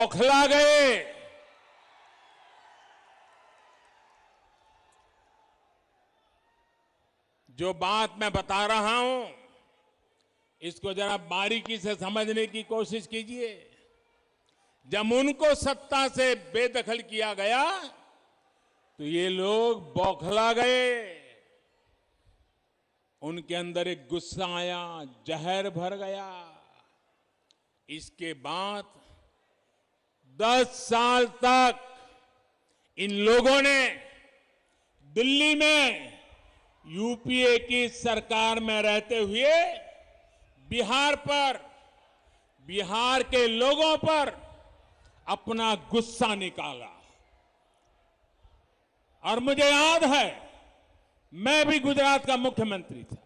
बौखला गए। जो बात मैं बता रहा हूं, इसको जरा बारीकी से समझने की कोशिश कीजिए। जब उनको सत्ता से बेदखल किया गया तो ये लोग बौखला गए। उनके अंदर एक गुस्सा आया, जहर भर गया। इसके बाद 10 साल तक इन लोगों ने दिल्ली में यूपीए की सरकार में रहते हुए बिहार पर, बिहार के लोगों पर अपना गुस्सा निकाला। और मुझे याद है, मैं भी गुजरात का मुख्यमंत्री था,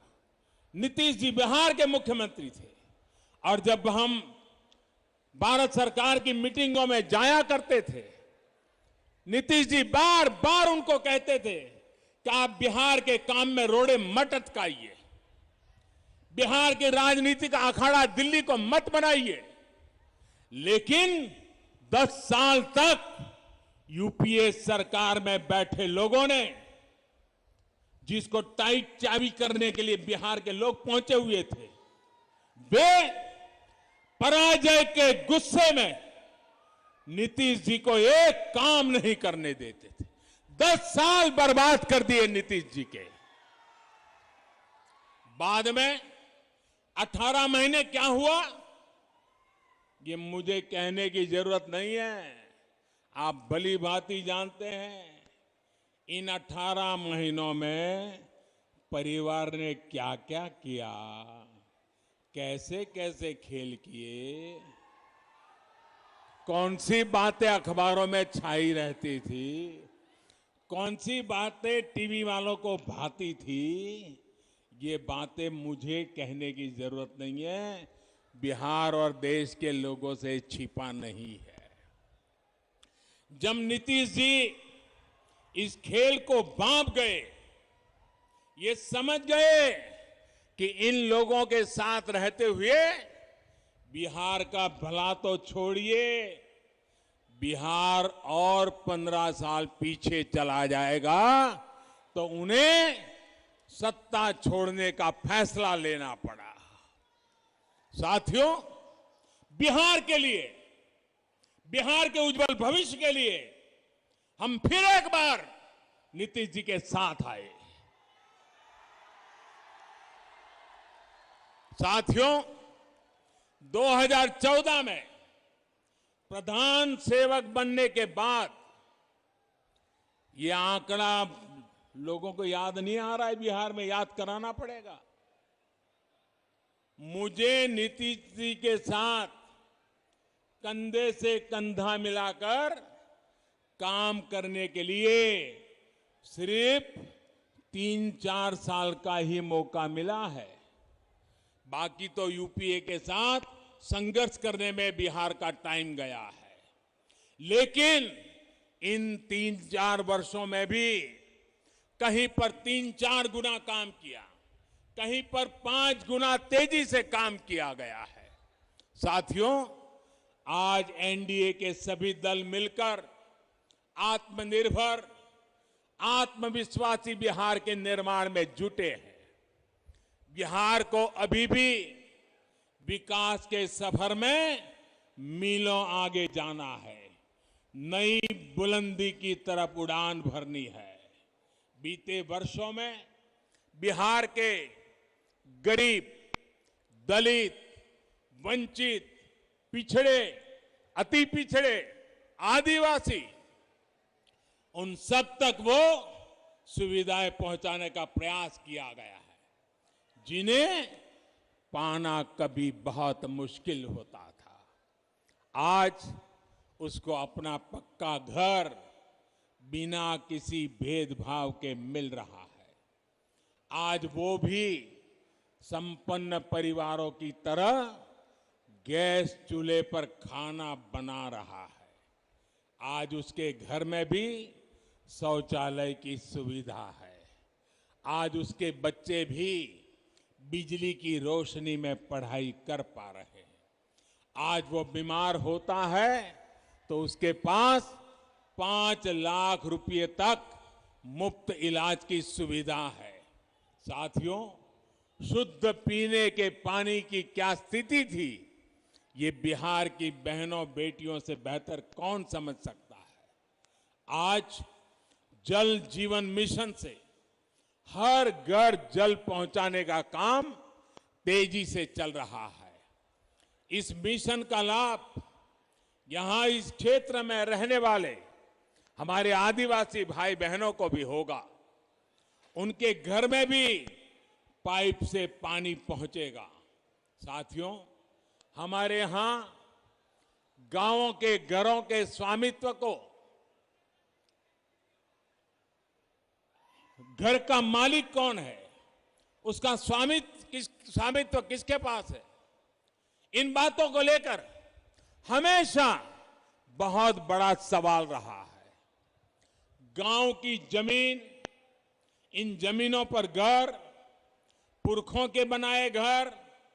नीतीश जी बिहार के मुख्यमंत्री थे। और जब हम भारत सरकार की मीटिंगों में जाया करते थे, नीतीश जी बार बार उनको कहते थे कि आप बिहार के काम में रोड़े मत अटकाइए, बिहार के राजनीति का अखाड़ा दिल्ली को मत बनाइए। लेकिन 10 साल तक यूपीए सरकार में बैठे लोगों ने, जिसको टाइट चाबी करने के लिए बिहार के लोग पहुंचे हुए थे, वे पराजय के गुस्से में नीतीश जी को एक काम नहीं करने देते थे। 10 साल बर्बाद कर दिए नीतीश जी के। बाद में 18 महीने क्या हुआ, ये मुझे कहने की जरूरत नहीं है, आप भली भांति जानते हैं। इन 18 महीनों में परिवार ने क्या क्या किया, कैसे कैसे खेल किए, कौन सी बातें अखबारों में छाई रहती थी, कौन सी बातें टीवी वालों को भाती थी, ये बातें मुझे कहने की जरूरत नहीं है। बिहार और देश के लोगों से छिपा नहीं है। जब नीतीश जी इस खेल को भांप गए, ये समझ गए कि इन लोगों के साथ रहते हुए बिहार का भला तो छोड़िए, बिहार और 15 साल पीछे चला जाएगा, तो उन्हें सत्ता छोड़ने का फैसला लेना पड़ा। साथियों, बिहार के लिए, बिहार के उज्जवल भविष्य के लिए हम फिर एक बार नीतीश जी के साथ आए। साथियों, 2014 में प्रधान सेवक बनने के बाद, यह आंकड़ा लोगों को याद नहीं आ रहा है, बिहार में याद कराना पड़ेगा। मुझे नीतीश जी के साथ कंधे से कंधा मिलाकर काम करने के लिए सिर्फ 3-4 साल का ही मौका मिला है। बाकी तो यूपीए के साथ संघर्ष करने में बिहार का टाइम गया है। लेकिन इन 3-4 वर्षों में भी कहीं पर 3-4 गुना काम किया, कहीं पर 5 गुना तेजी से काम किया गया है। साथियों, आज एनडीए के सभी दल मिलकर आत्मनिर्भर, आत्मविश्वासी बिहार के निर्माण में जुटे हैं। बिहार को अभी भी विकास के सफर में मीलों आगे जाना है, नई बुलंदी की तरफ उड़ान भरनी है। बीते वर्षों में बिहार के गरीब, दलित, वंचित, पिछड़े, अति पिछड़े, आदिवासी, उन सब तक वो सुविधाएं पहुंचाने का प्रयास किया गया है, जिन्हें पाना कभी बहुत मुश्किल होता था। आज उसको अपना पक्का घर बिना किसी भेदभाव के मिल रहा है। आज वो भी संपन्न परिवारों की तरह गैस चूल्हे पर खाना बना रहा है। आज उसके घर में भी शौचालय की सुविधा है। आज उसके बच्चे भी बिजली की रोशनी में पढ़ाई कर पा रहे हैं। आज वो बीमार होता है तो उसके पास 5 लाख रुपए तक मुफ्त इलाज की सुविधा है। साथियों, शुद्ध पीने के पानी की क्या स्थिति थी, ये बिहार की बहनों बेटियों से बेहतर कौन समझ सकता है। आज जल जीवन मिशन से हर घर जल पहुंचाने का काम तेजी से चल रहा है। इस मिशन का लाभ यहां इस क्षेत्र में रहने वाले हमारे आदिवासी भाई बहनों को भी होगा। उनके घर में भी पाइप से पानी पहुंचेगा। साथियों, हमारे यहां गांवों के घरों के स्वामित्व को, घर का मालिक कौन है, उसका स्वामित्व किसके पास है, इन बातों को लेकर हमेशा बहुत बड़ा सवाल रहा है। गांव की जमीन, इन जमीनों पर घर, पुरखों के बनाए घर,